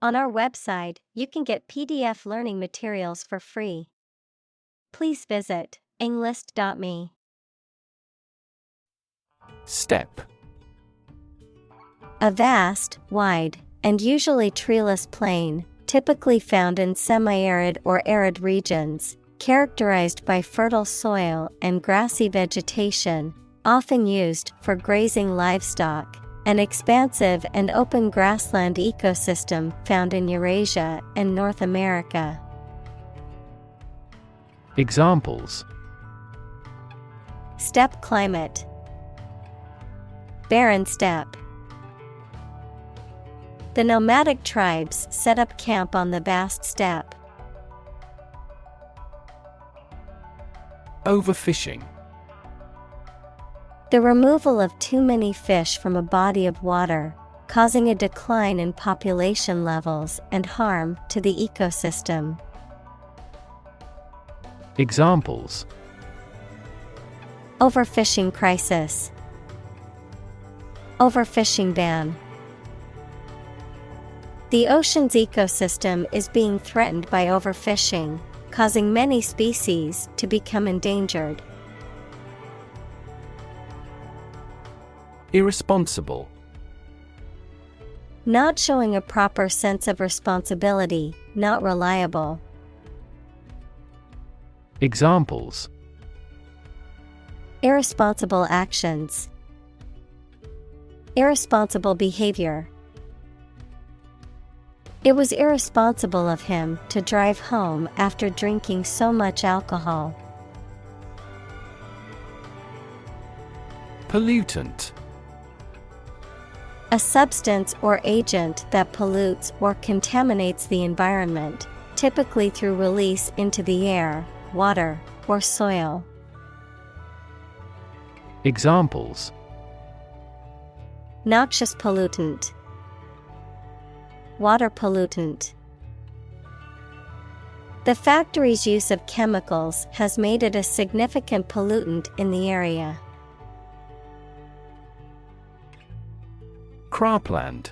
On our website, you can get PDF learning materials for free. Please visit englist.me. Steppe. A vast, wide, and usually treeless plain, typically found in semi-arid or arid regions, characterized by fertile soil and grassy vegetation, often used for grazing livestock. An expansive and open grassland ecosystem found in Eurasia and North America. Examples: Steppe climate, barren steppe. The nomadic tribes set up camp on the vast steppe. Overfishing. The removal of too many fish from a body of water, causing a decline in population levels and harm to the ecosystem. Examples: Overfishing crisis, overfishing ban. The ocean's ecosystem is being threatened by overfishing, causing many species to become endangered. Irresponsible. Not showing a proper sense of responsibility, not reliable. Examples: Irresponsible actions, irresponsible behavior. It was irresponsible of him to drive home after drinking so much alcohol. Pollutant. A substance or agent that pollutes or contaminates the environment, typically through release into the air, water, or soil. Examples: Noxious pollutant, water pollutant. The factory's use of chemicals has made it a significant pollutant in the area. Cropland.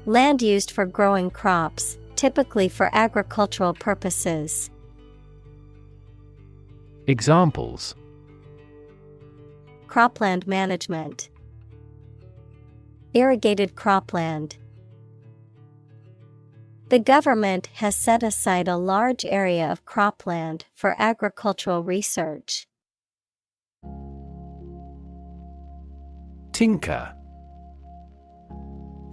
Land used for growing crops, typically for agricultural purposes. Examples: Cropland management, irrigated cropland. The government has set aside a large area of cropland for agricultural research. Tinker.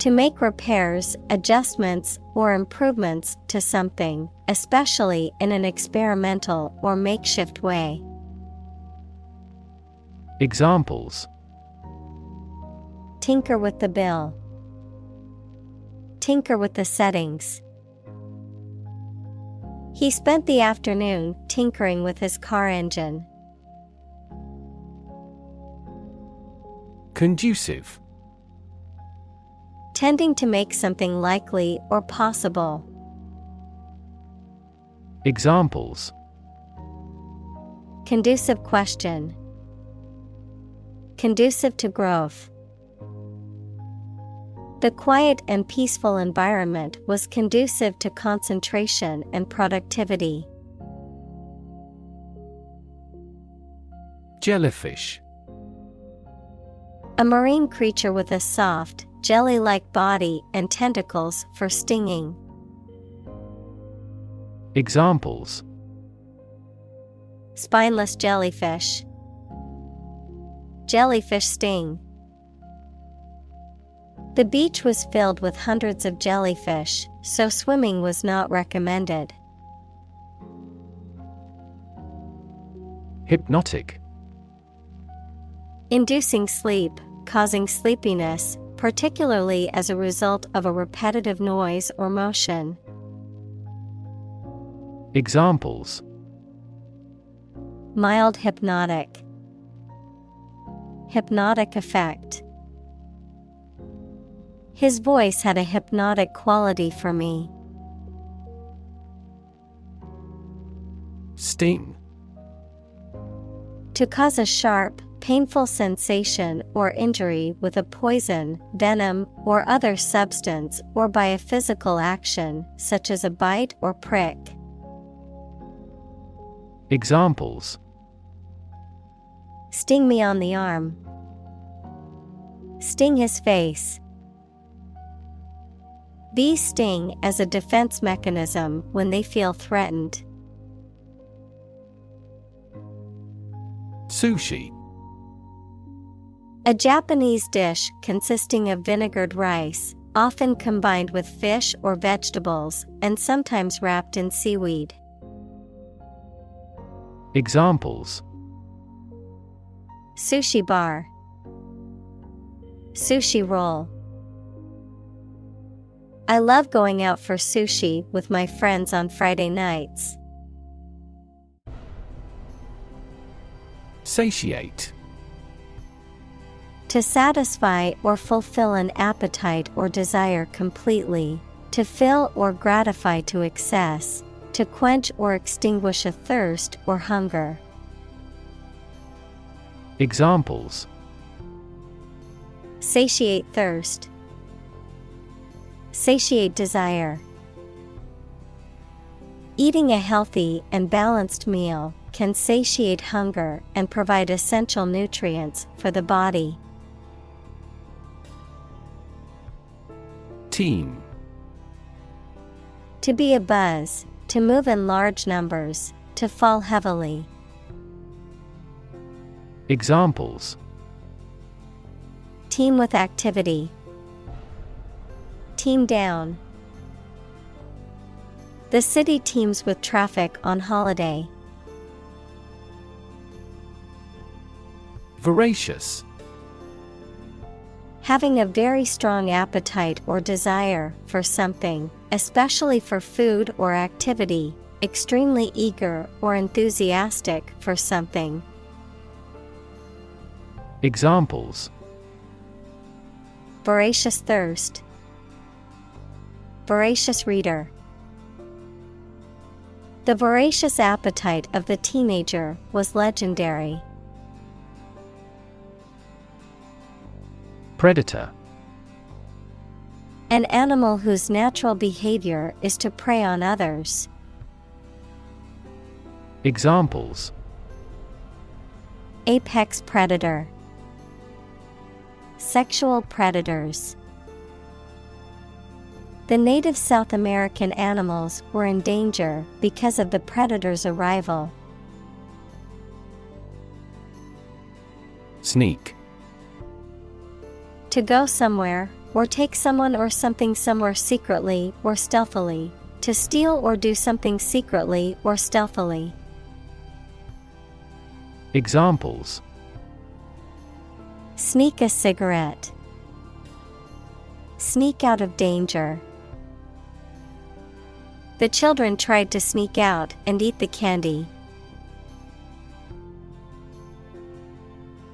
To make repairs, adjustments, or improvements to something, especially in an experimental or makeshift way. Examples: Tinker with the bill, tinker with the settings. He spent the afternoon tinkering with his car engine. Conducive. Tending to make something likely or possible. Examples: Conducive question, conducive to growth. The quiet and peaceful environment was conducive to concentration and productivity. Jellyfish. A marine creature with a soft, jelly-like body and tentacles for stinging. Examples: Spineless jellyfish, jellyfish sting. The beach was filled with hundreds of jellyfish, so swimming was not recommended. Hypnotic. Inducing sleep, causing sleepiness, particularly as a result of a repetitive noise or motion. Examples: Mild hypnotic, hypnotic effect. His voice had a hypnotic quality for me. Sting. To cause a sharp, painful sensation or injury with a poison, venom, or other substance or by a physical action, such as a bite or prick. Examples: Sting me on the arm. Sting his face. Bees sting as a defense mechanism when they feel threatened. Sushi. A Japanese dish consisting of vinegared rice, often combined with fish or vegetables, and sometimes wrapped in seaweed. Examples: Sushi bar. Sushi roll. I love going out for sushi with my friends on Friday nights. Satiate. To satisfy or fulfill an appetite or desire completely, to fill or gratify to excess, to quench or extinguish a thirst or hunger. Examples: Satiate thirst. Satiate desire. Eating a healthy and balanced meal can satiate hunger and provide essential nutrients for the body. Team. To be a buzz, to move in large numbers, to fall heavily. Examples: Team with activity. Team down. The city teems with traffic on holiday. Voracious. Having a very strong appetite or desire for something, especially for food or activity, extremely eager or enthusiastic for something. Examples: Voracious thirst. Voracious reader. The voracious appetite of the teenager was legendary. Predator. An animal whose natural behavior is to prey on others. Examples: Apex predator. Sexual predators. The native South American animals were in danger because of the predator's arrival. Sneak. To go somewhere, or take someone or something somewhere secretly or stealthily. To steal or do something secretly or stealthily. Examples: Sneak a cigarette. Sneak out of danger. The children tried to sneak out and eat the candy.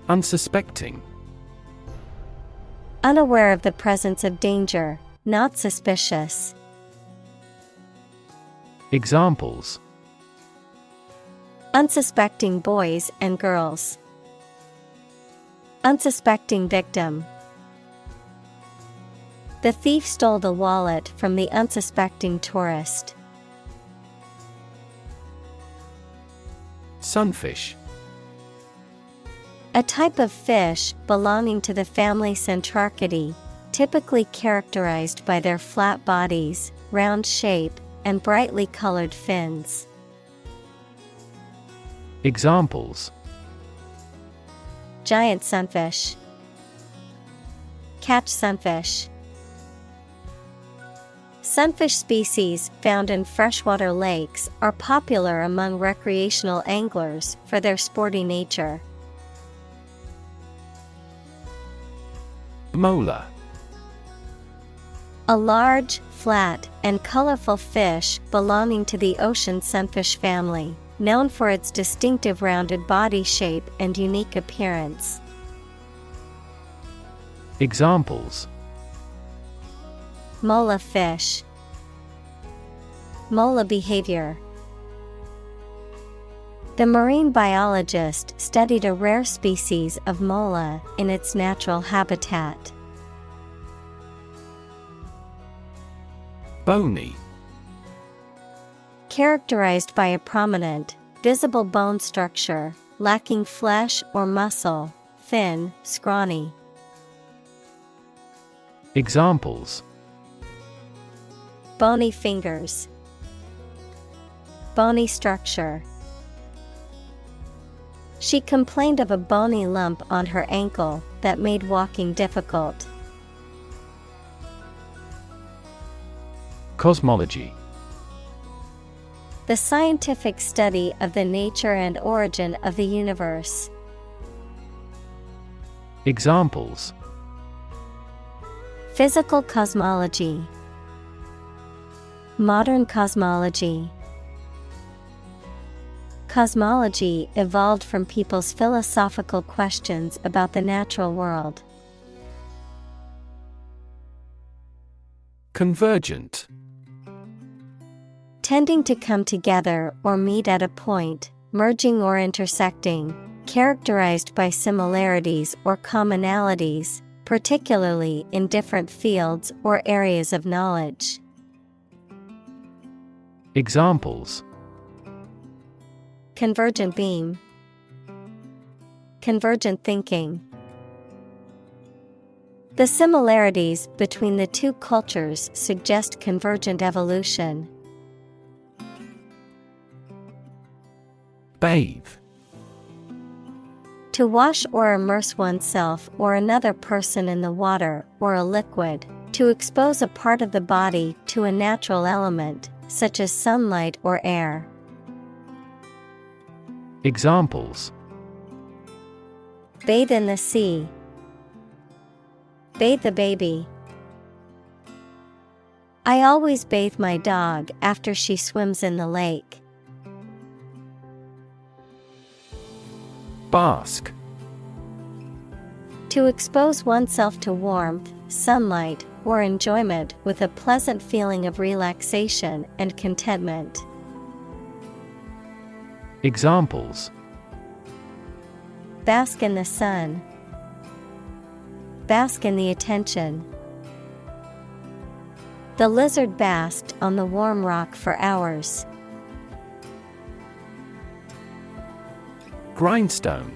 Unsuspecting. Unaware of the presence of danger, not suspicious. Examples: Unsuspecting boys and girls. Unsuspecting victim. The thief stole the wallet from the unsuspecting tourist. Sunfish. A type of fish belonging to the family Centrarchidae, typically characterized by their flat bodies, round shape, and brightly colored fins. Examples: Giant sunfish. Catch sunfish. Sunfish species found in freshwater lakes are popular among recreational anglers for their sporty nature. Molar. A large, flat, and colorful fish belonging to the ocean sunfish family, known for its distinctive rounded body shape and unique appearance. Examples: Mola fish. Mola behavior. The marine biologist studied a rare species of mola in its natural habitat. Bony. Characterized by a prominent, visible bone structure, lacking flesh or muscle, thin, scrawny. Examples: Bony fingers. Bony structure. She complained of a bony lump on her ankle that made walking difficult. Cosmology. The scientific study of the nature and origin of the universe. Examples: Physical cosmology. Modern cosmology. Cosmology evolved from people's philosophical questions about the natural world. Convergent. Tending to come together or meet at a point, merging or intersecting, characterized by similarities or commonalities, particularly in different fields or areas of knowledge. Examples: Convergent beam. Convergent thinking. The similarities between the two cultures suggest convergent evolution. Bathe. To wash or immerse oneself or another person in the water or a liquid, to expose a part of the body to a natural element, such as sunlight or air. Examples: Bathe in the sea. Bathe the baby. I always bathe my dog after she swims in the lake. Bask. To expose oneself to warmth, sunlight, or enjoyment with a pleasant feeling of relaxation and contentment. Examples: Bask in the sun. Bask in the attention. The lizard basked on the warm rock for hours. Grindstone.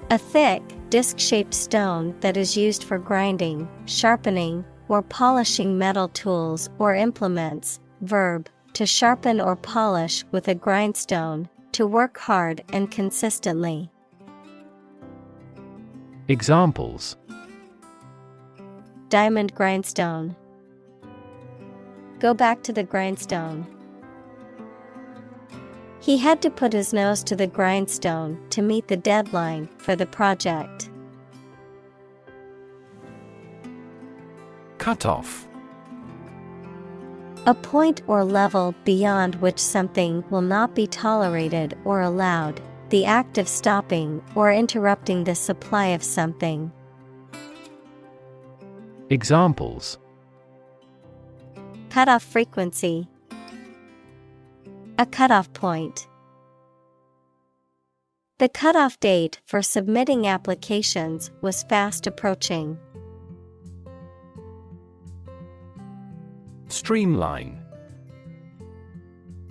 A thick, disc-shaped stone that is used for grinding, sharpening, or polishing metal tools or implements. Verb: to sharpen or polish with a grindstone, to work hard and consistently. Examples: Diamond grindstone. Go back to the grindstone. He had to put his nose to the grindstone to meet the deadline for the project. Cut off. A point or level beyond which something will not be tolerated or allowed, the act of stopping or interrupting the supply of something. Examples: Cut-off frequency. A cut-off point. The cut-off date for submitting applications was fast approaching. Streamline.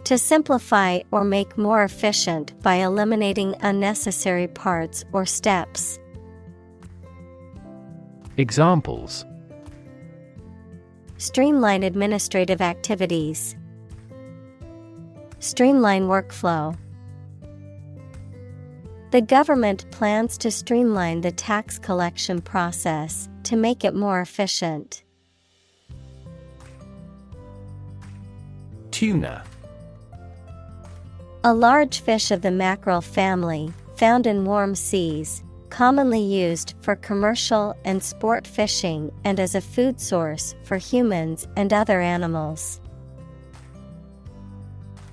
To simplify or make more efficient by eliminating unnecessary parts or steps. Examples: Streamline administrative activities. Streamline workflow. The government plans to streamline the tax collection process to make it more efficient. Tuna. A large fish of the mackerel family, found in warm seas, commonly used for commercial and sport fishing and as a food source for humans and other animals.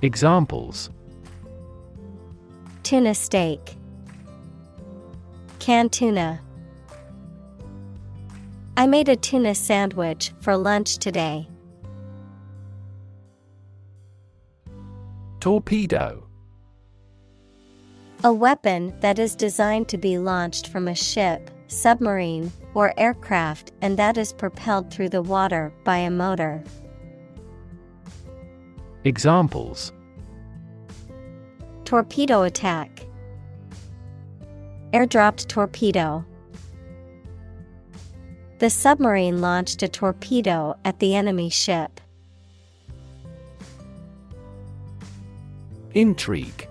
Examples: Tuna steak. Canned tuna. I made a tuna sandwich for lunch today. Torpedo. A weapon that is designed to be launched from a ship, submarine, or aircraft and that is propelled through the water by a motor. Examples: Torpedo attack. Airdropped torpedo. The submarine launched a torpedo at the enemy ship. Intrigue.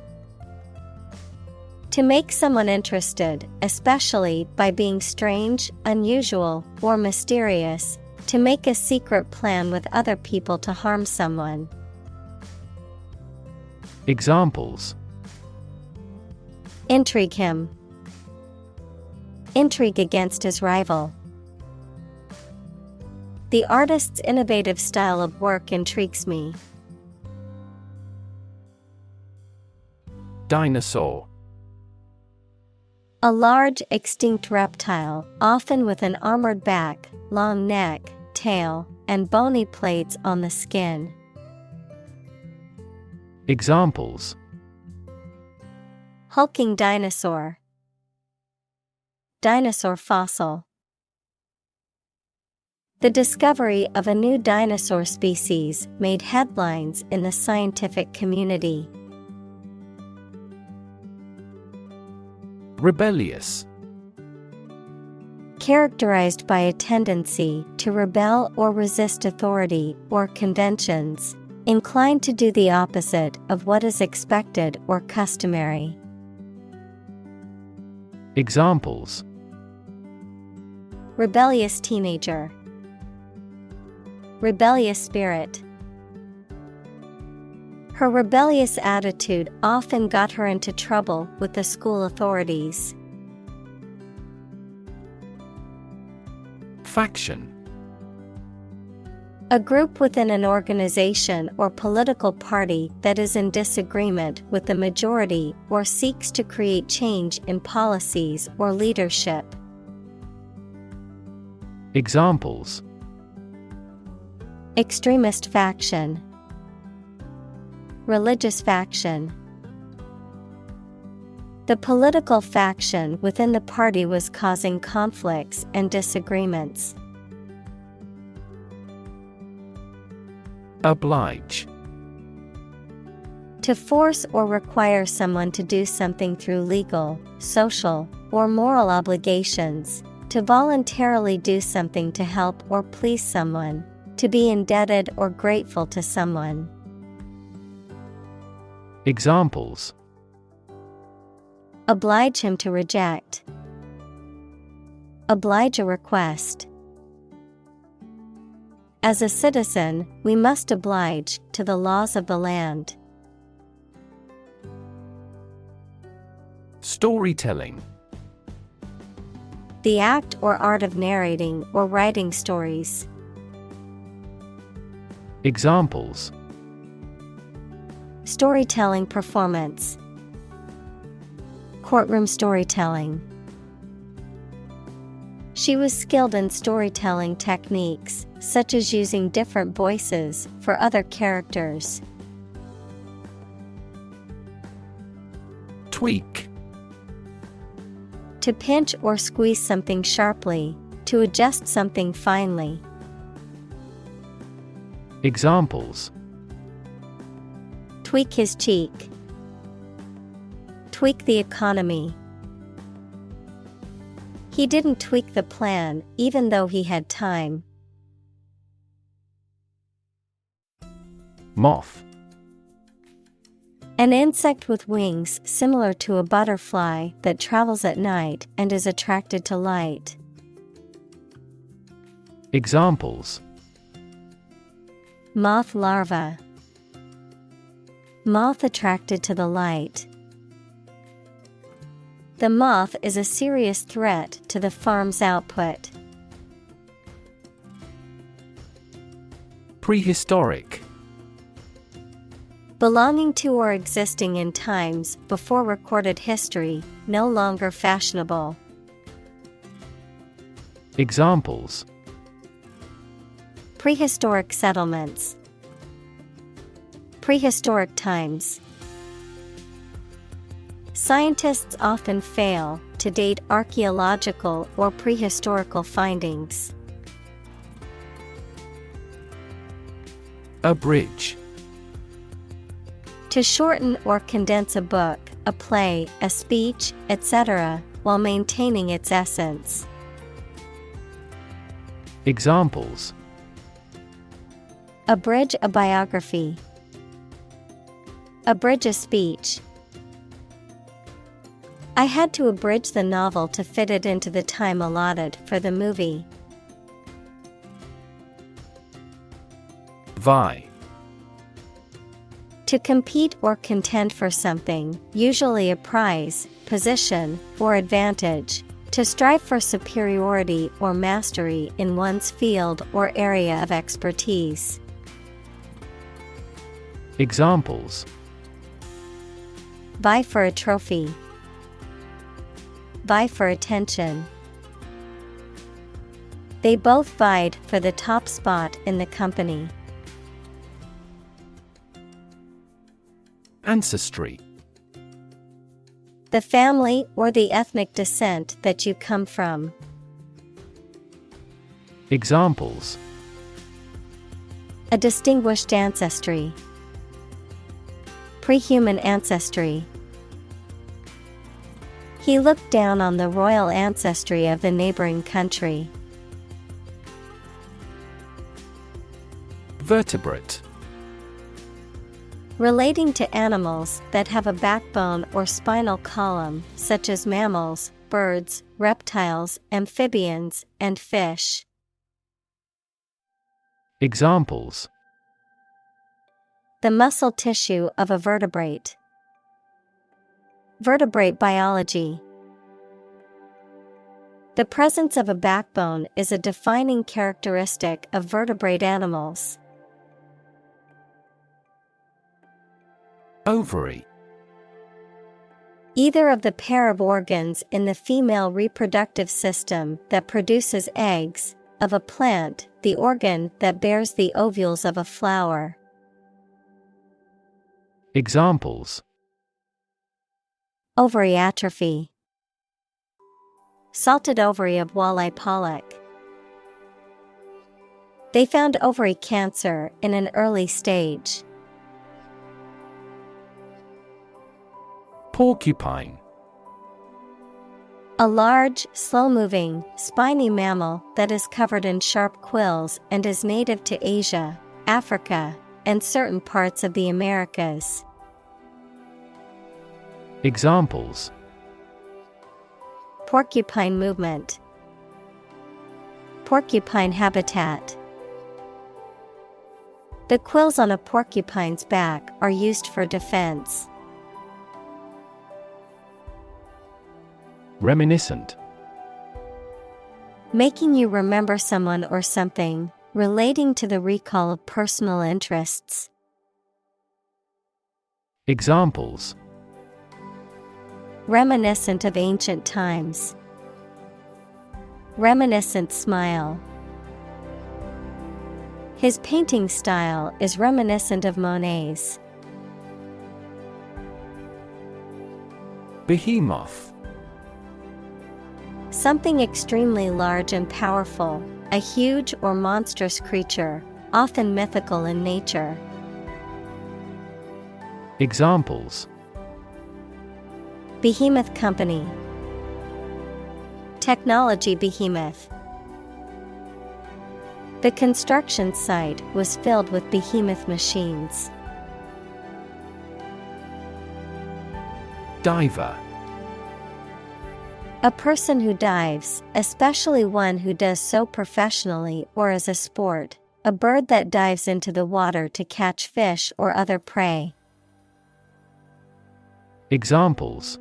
To make someone interested, especially by being strange, unusual, or mysterious, to make a secret plan with other people to harm someone. Examples: Intrigue him. Intrigue against his rival. The artist's innovative style of work intrigues me. Dinosaur. A large extinct reptile, often with an armored back, long neck, tail, and bony plates on the skin. Examples: Hulking dinosaur. Dinosaur fossil. The discovery of a new dinosaur species made headlines in the scientific community. Rebellious. Characterized by a tendency to rebel or resist authority or conventions, inclined to do the opposite of what is expected or customary. Examples: Rebellious teenager. Rebellious spirit. Her rebellious attitude often got her into trouble with the school authorities. Faction. A group within an organization or political party that is in disagreement with the majority or seeks to create change in policies or leadership. Examples: Extremist faction. Religious faction. The political faction within the party was causing conflicts and disagreements. Oblige. To force or require someone to do something through legal, social, or moral obligations. To voluntarily do something to help or please someone. To be indebted or grateful to someone. Examples: Oblige him to reject. Oblige a request. As a citizen, we must oblige to the laws of the land. Storytelling. The act or art of narrating or writing stories. Examples: Storytelling performance. Courtroom storytelling. She was skilled in storytelling techniques, such as using different voices for other characters. Tweak. To pinch or squeeze something sharply, to adjust something finely. Examples: Tweak his cheek. Tweak the economy. He didn't tweak the plan, even though he had time. Moth. An insect with wings similar to a butterfly that travels at night and is attracted to light. Examples: Moth larva. Moth attracted to the light. The moth is a serious threat to the farm's output. Prehistoric. Belonging to or existing in times before recorded history, no longer fashionable. Examples: Prehistoric settlements. Prehistoric times. Scientists often fail to date archaeological or prehistorical findings. Abridge. To shorten or condense a book, a play, a speech, etc., while maintaining its essence. Examples: abridge a biography, abridge a speech. I had to abridge the novel to fit it into the time allotted for the movie. Vie. To compete or contend for something, usually a prize, position, or advantage. To strive for superiority or mastery in one's field or area of expertise. Examples: vie for a trophy, vie for attention. They both vied for the top spot in the company. Ancestry. The family or the ethnic descent that you come from. Examples: a distinguished ancestry, pre-human ancestry. He looked down on the royal ancestry of the neighboring country. Vertebrate. Relating to animals that have a backbone or spinal column, such as mammals, birds, reptiles, amphibians, and fish. Examples: the muscle tissue of a vertebrate. Vertebrate biology. The presence of a backbone is a defining characteristic of vertebrate animals. Ovary. Either of the pair of organs in the female reproductive system that produces eggs, of a plant, the organ that bears the ovules of a flower. Examples: ovary atrophy, salted ovary of walleye pollock. They found ovary cancer in an early stage. Porcupine. A large, slow-moving, spiny mammal that is covered in sharp quills and is native to Asia, Africa, and certain parts of the Americas. Examples: porcupine movement, porcupine habitat. The quills on a porcupine's back are used for defense. Reminiscent. Making you remember someone or something, relating to the recall of personal interests. Examples: reminiscent of ancient times, reminiscent smile. His painting style is reminiscent of Monet's. Behemoth. Something extremely large and powerful, a huge or monstrous creature, often mythical in nature. Examples: behemoth company, technology behemoth. The construction site was filled with behemoth machines. Diver. A person who dives, especially one who does so professionally or as a sport, a bird that dives into the water to catch fish or other prey. Examples: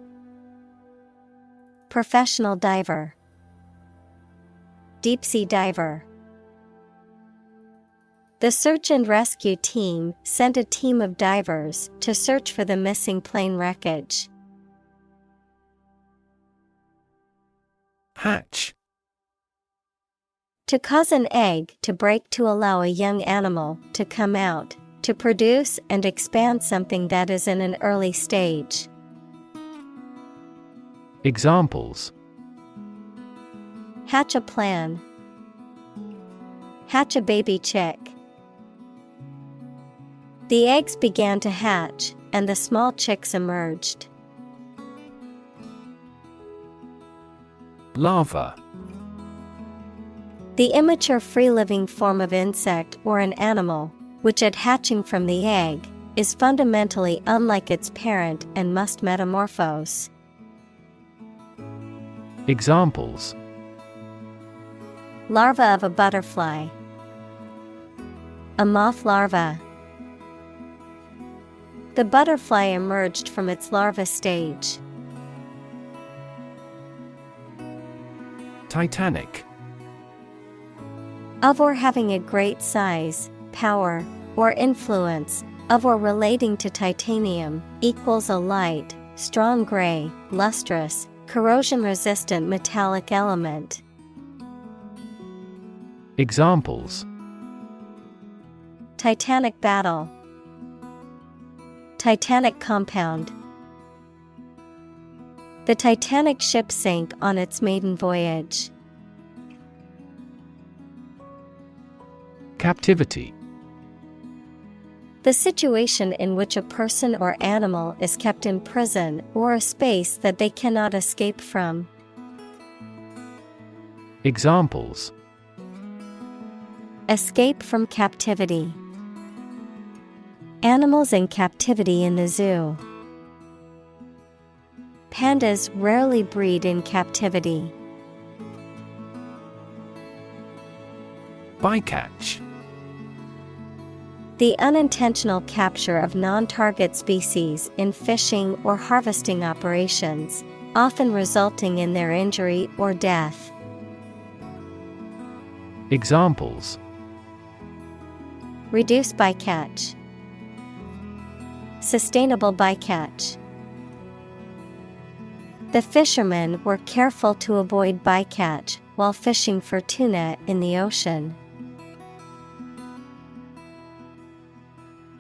professional diver, deep-sea diver. The search and rescue team sent a team of divers to search for the missing plane wreckage. Hatch. To cause an egg to break to allow a young animal to come out, to produce and expand something that is in an early stage. Examples: hatch a plan, hatch a baby chick. The eggs began to hatch, and the small chicks emerged. Larva. The immature free-living form of insect or an animal, which at hatching from the egg, is fundamentally unlike its parent and must metamorphose. Examples: larva of a butterfly, a moth larva. The butterfly emerged from its larva stage. Titanic. Of or having a great size, power, or influence, of or relating to titanium, equals a light, strong gray, lustrous, corrosion-resistant metallic element. Examples: Titanic battle, Titanic compound. The Titanic ship sank on its maiden voyage. Captivity. The situation in which a person or animal is kept in prison or a space that they cannot escape from. Examples: escape from captivity. Animals in captivity in the zoo. Pandas rarely breed in captivity. Bycatch. The unintentional capture of non-target species in fishing or harvesting operations, often resulting in their injury or death. Examples: reduce bycatch, sustainable bycatch. The fishermen were careful to avoid bycatch while fishing for tuna in the ocean.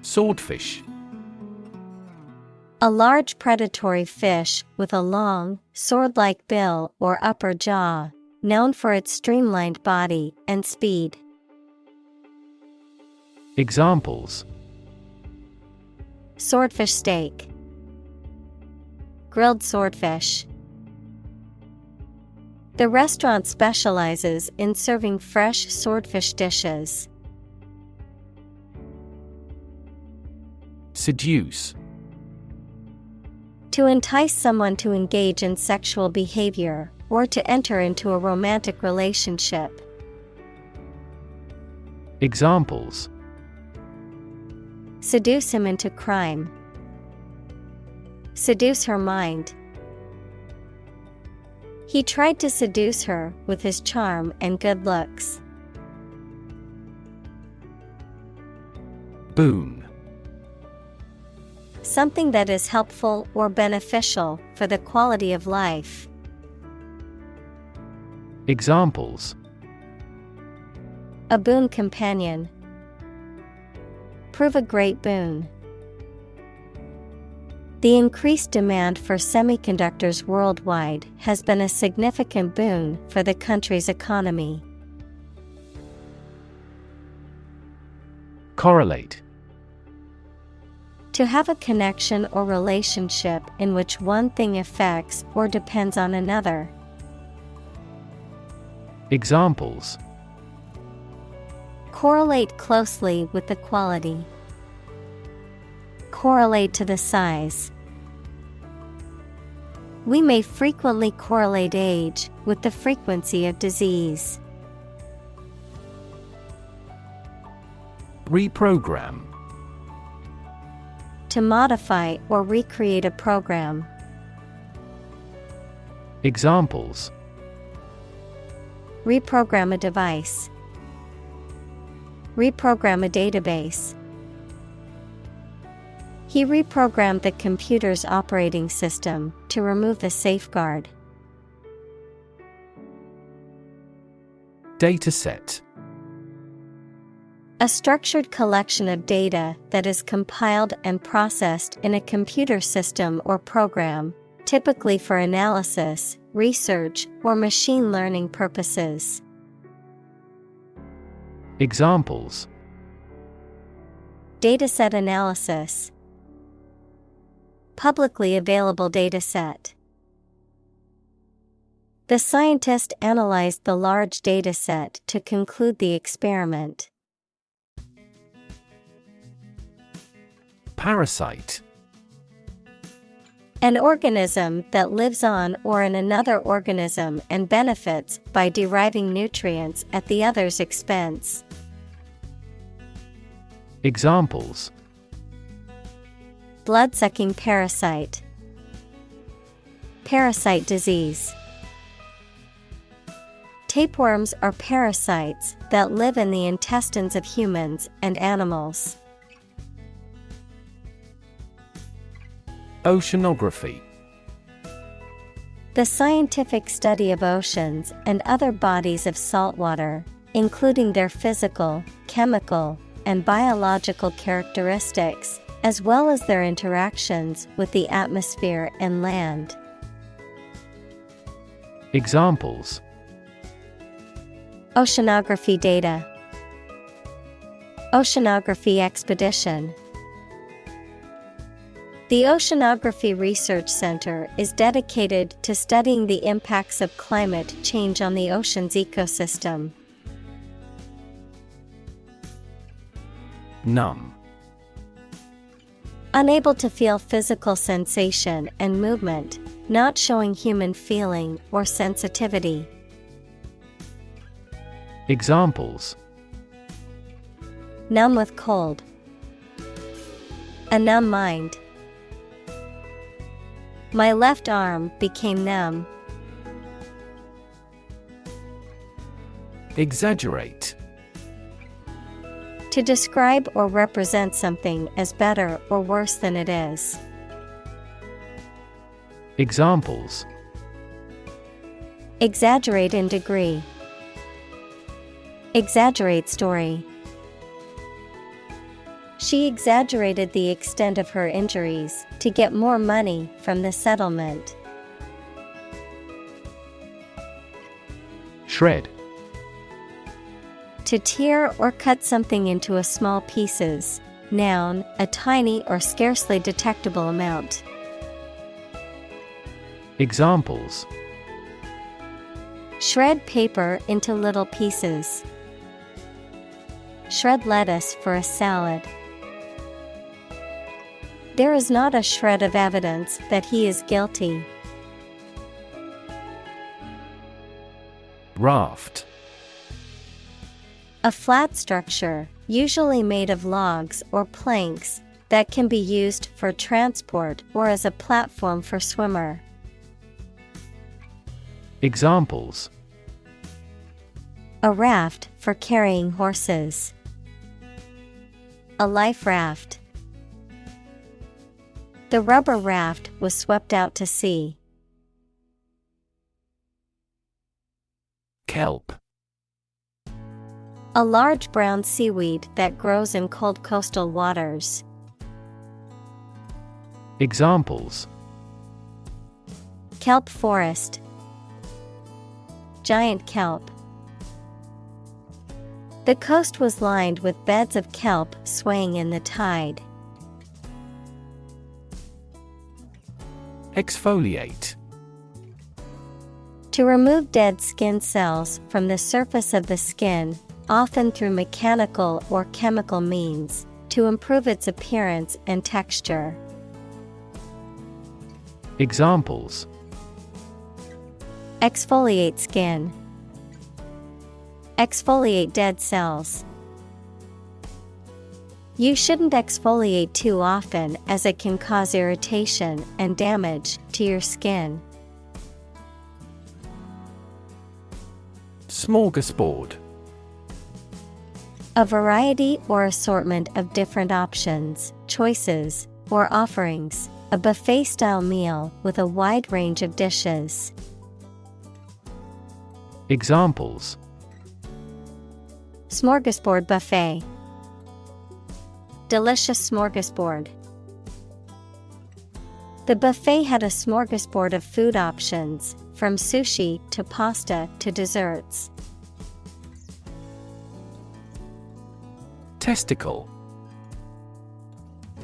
Swordfish. A large predatory fish with a long, sword-like bill or upper jaw, known for its streamlined body and speed. Examples: swordfish steak, grilled swordfish. The restaurant specializes in serving fresh swordfish dishes. Seduce. To entice someone to engage in sexual behavior or to enter into a romantic relationship. Examples: seduce him into crime, seduce her mind. He tried to seduce her with his charm and good looks. Boon. Something that is helpful or beneficial for the quality of life. Examples: a boon companion, prove a great boon. The increased demand for semiconductors worldwide has been a significant boon for the country's economy. Correlate. To have a connection or relationship in which one thing affects or depends on another. Examples: correlate closely with the quality, correlate to the size. We may frequently correlate age with the frequency of disease. Reprogram. To modify or recreate a program. Examples: reprogram a device, reprogram a database. He reprogrammed the computer's operating system to remove the safeguard. Dataset. A structured collection of data that is compiled and processed in a computer system or program, typically for analysis, research, or machine learning purposes. Examples: Dataset analysis. Publicly available dataset. The scientist analyzed the large dataset to conclude the experiment. Parasite. An organism that lives on or in another organism and benefits by deriving nutrients at the other's expense. Examples: Blood-sucking parasite. Parasite disease. Tapeworms are parasites that live in the intestines of humans and animals. Oceanography. The scientific study of oceans and other bodies of saltwater, including their physical, chemical, and biological characteristics, as well as their interactions with the atmosphere and land. Examples: Oceanography data. Oceanography expedition. The Oceanography Research Center is dedicated to studying the impacts of climate change on the ocean's ecosystem. Numb. Unable to feel physical sensation and movement, not showing human feeling or sensitivity. Examples: Numb with cold. A numb mind. My left arm became numb. Exaggerate. To describe or represent something as better or worse than it is. Examples: Exaggerate in degree. Exaggerate story. She exaggerated the extent of her injuries to get more money from the settlement. Shred. To tear or cut something into a small pieces. Noun, a tiny or scarcely detectable amount. Examples: Shred paper into little pieces. Shred lettuce for a salad. There is not a shred of evidence that he is guilty. Raft. A flat structure, usually made of logs or planks, that can be used for transport or as a platform for swimmer. Examples: A raft for carrying horses. A life raft. The rubber raft was swept out to sea. Kelp. A large brown seaweed that grows in cold coastal waters. Examples: Kelp forest. Giant kelp. The coast was lined with beds of kelp swaying in the tide. Exfoliate. To remove dead skin cells from the surface of the skin, often through mechanical or chemical means, to improve its appearance and texture. Examples: Exfoliate skin. Exfoliate dead cells. You shouldn't exfoliate too often as it can cause irritation and damage to your skin. Smorgasbord. A variety or assortment of different options, choices, or offerings. A buffet-style meal with a wide range of dishes. Examples: Smorgasbord buffet. Delicious smorgasbord. The buffet had a smorgasbord of food options, from sushi to pasta to desserts. Testicle.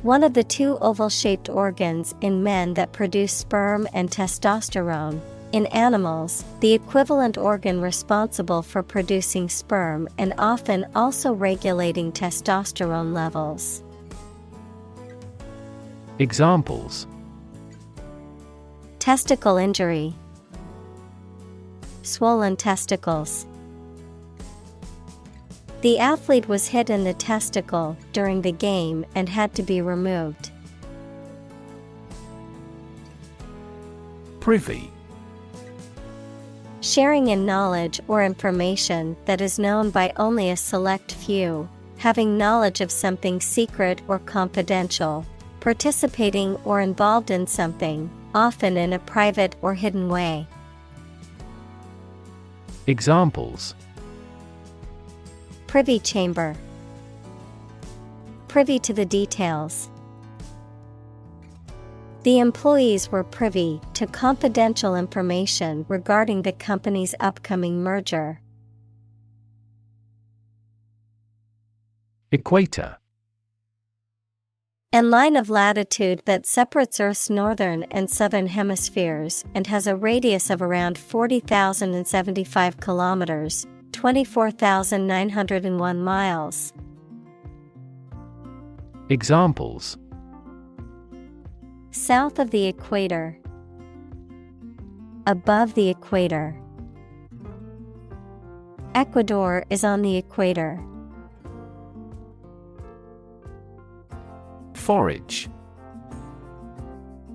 One of the two oval-shaped organs in men that produce sperm and testosterone. In animals, the equivalent organ responsible for producing sperm and often also regulating testosterone levels. Examples: testicle injury, swollen testicles. The athlete was hit in the testicle during the game and had to be removed. Privy. Sharing in knowledge or information that is known by only a select few, having knowledge of something secret or confidential, participating or involved in something, often in a private or hidden way. Examples: privy chamber, privy to the details. The employees were privy to confidential information regarding the company's upcoming merger. Equator. A line of latitude that separates Earth's northern and southern hemispheres and has a radius of around 40,075 kilometers, 24,901 miles. Examples: south of the equator, above the equator. Ecuador is on the equator. Forage.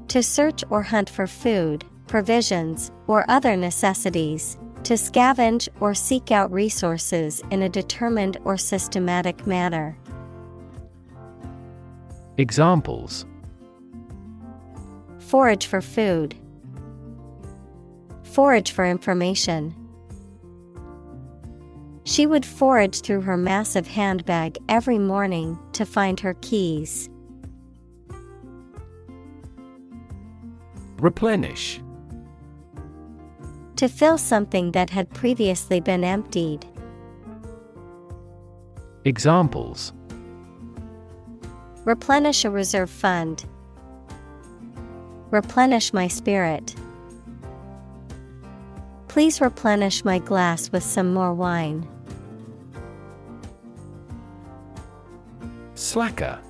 To search or hunt for food, provisions, or other necessities, to scavenge or seek out resources in a determined or systematic manner. Examples: forage for food, forage for information. She would forage through her massive handbag every morning to find her keys. Replenish. To fill something that had previously been emptied. Examples: replenish a reserve fund, replenish my spirit. Please replenish my glass with some more wine. Slacker.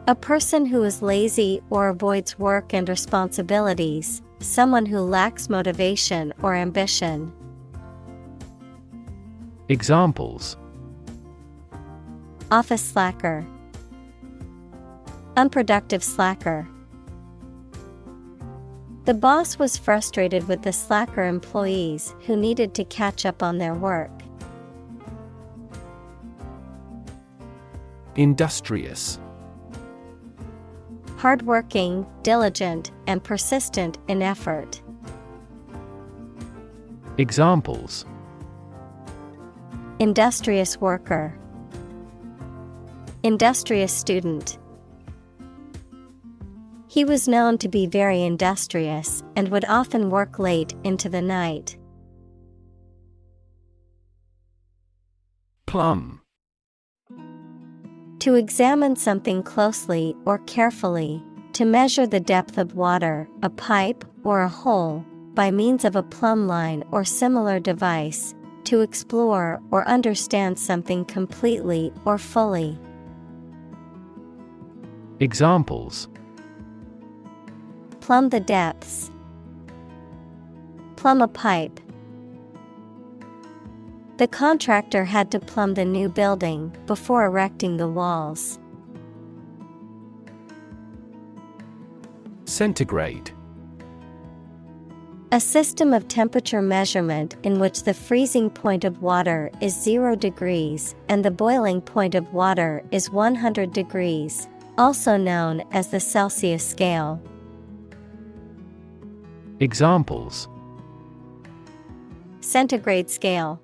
A person who is lazy or avoids work and responsibilities, someone who lacks motivation or ambition. Examples: office slacker, unproductive slacker. The boss was frustrated with the slacker employees who needed to catch up on their work. Industrious. Hardworking, diligent, and persistent in effort. Examples: industrious worker, industrious student. He was known to be very industrious and would often work late into the night. Plumb. To examine something closely or carefully, to measure the depth of water, a pipe, or a hole, by means of a plumb line or similar device, to explore or understand something completely or fully. Examples: plumb the depths, plumb a pipe. The contractor had to plumb the new building before erecting the walls. Centigrade. A system of temperature measurement in which the freezing point of water is 0 degrees and the boiling point of water is 100 degrees, also known as the Celsius scale. Examples: centigrade scale,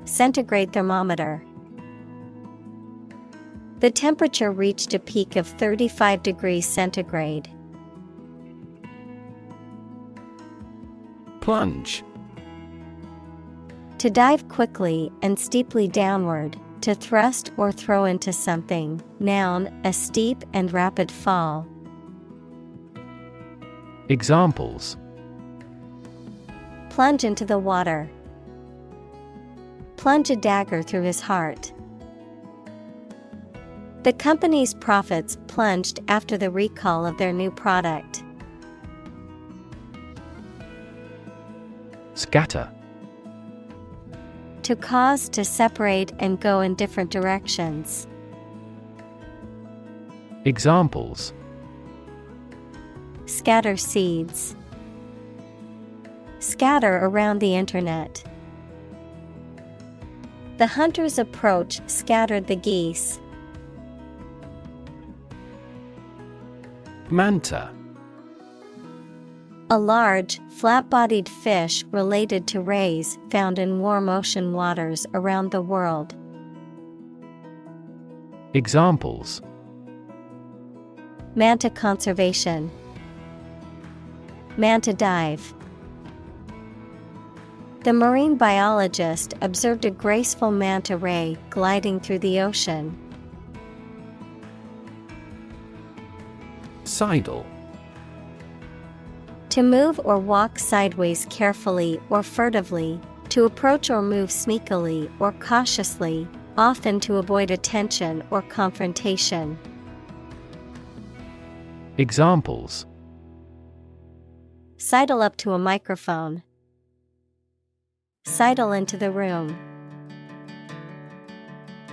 centigrade thermometer. The temperature reached a peak of 35 degrees centigrade. Plunge. To dive quickly and steeply downward, to thrust or throw into something. Noun, a steep and rapid fall. Examples: Plunge into the water. Plunge a dagger through his heart. The company's profits plunged after the recall of their new product. Scatter. To cause to separate and go in different directions. Examples: Scatter seeds. Scatter around the internet. The hunter's approach scattered the geese. Manta. A large, flat-bodied fish related to rays found in warm ocean waters around the world. Examples: Manta conservation. Manta dive. The marine biologist observed a graceful manta ray gliding through the ocean. Sidle. To move or walk sideways carefully or furtively, to approach or move sneakily or cautiously, often to avoid attention or confrontation. Examples: Sidle up to a microphone. Sidle into the room.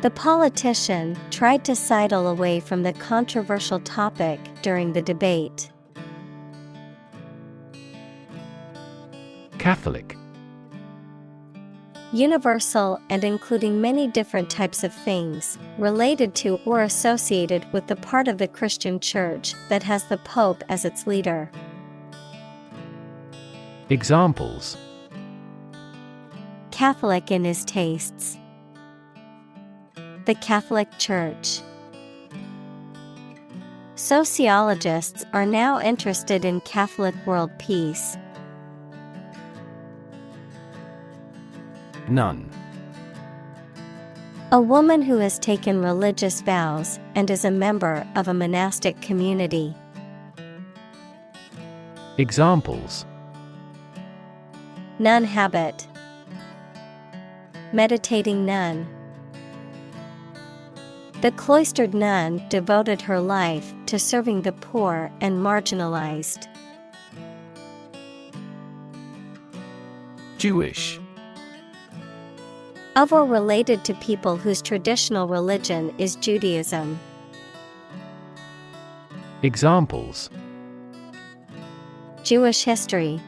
The politician tried to sidle away from the controversial topic during the debate. Catholic. Universal and including many different types of things, related to or associated with the part of the Christian Church that has the Pope as its leader. Examples: Catholic in his tastes. The Catholic Church. Sociologists are now interested in Catholic world peace. Nun. A woman who has taken religious vows and is a member of a monastic community. Examples: Nun habit. Meditating nun. The cloistered nun devoted her life to serving the poor and marginalized. Jewish. Of or related to people whose traditional religion is Judaism. Examples: Jewish history.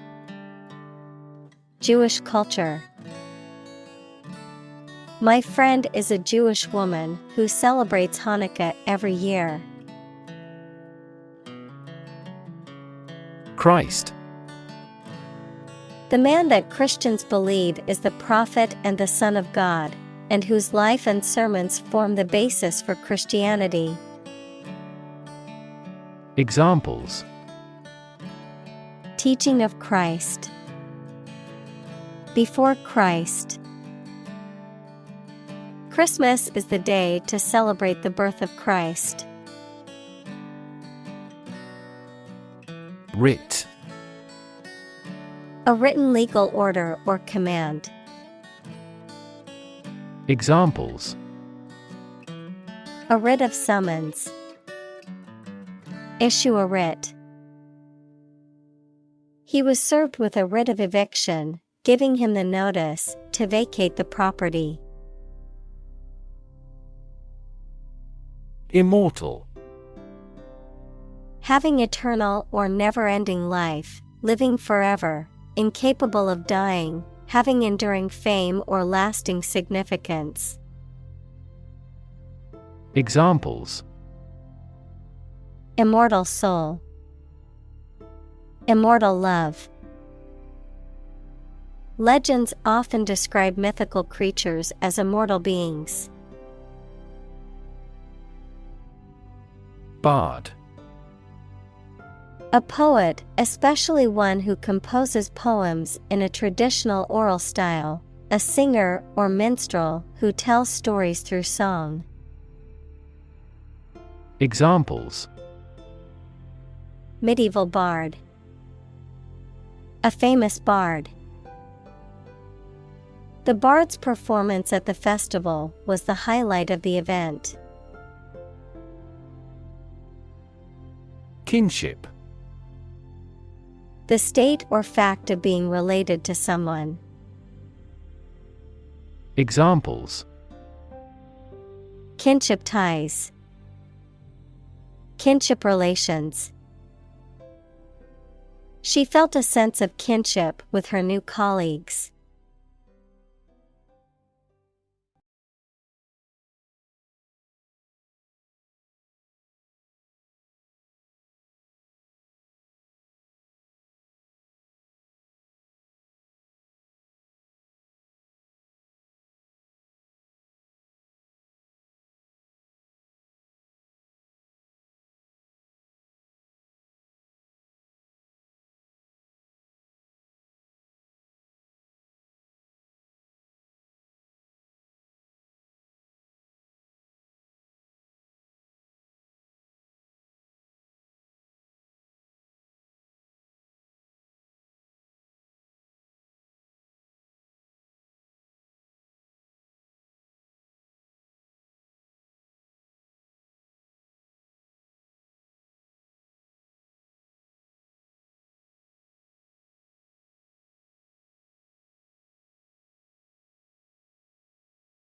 Jewish culture. My friend is a Jewish woman who celebrates Hanukkah every year. Christ. The man that Christians believe is the prophet and the Son of God, and whose life and sermons form the basis for Christianity. Examples: Teaching of Christ. Before Christ. Christmas is the day to celebrate the birth of Christ. Writ. A written legal order or command. Examples: A writ of summons. Issue a writ. He was served with a writ of eviction, giving him the notice to vacate the property. Immortal. Having eternal or never-ending life, living forever, incapable of dying, having enduring fame or lasting significance. Examples: Immortal soul. Immortal love. Legends often describe mythical creatures as immortal beings. Bard. A poet, especially one who composes poems in a traditional oral style, a singer or minstrel who tells stories through song. Examples: Medieval bard. A famous bard. The bard's performance at the festival was the highlight of the event. Kinship. The state or fact of being related to someone. Examples: Kinship ties. Kinship relations. She felt a sense of kinship with her new colleagues.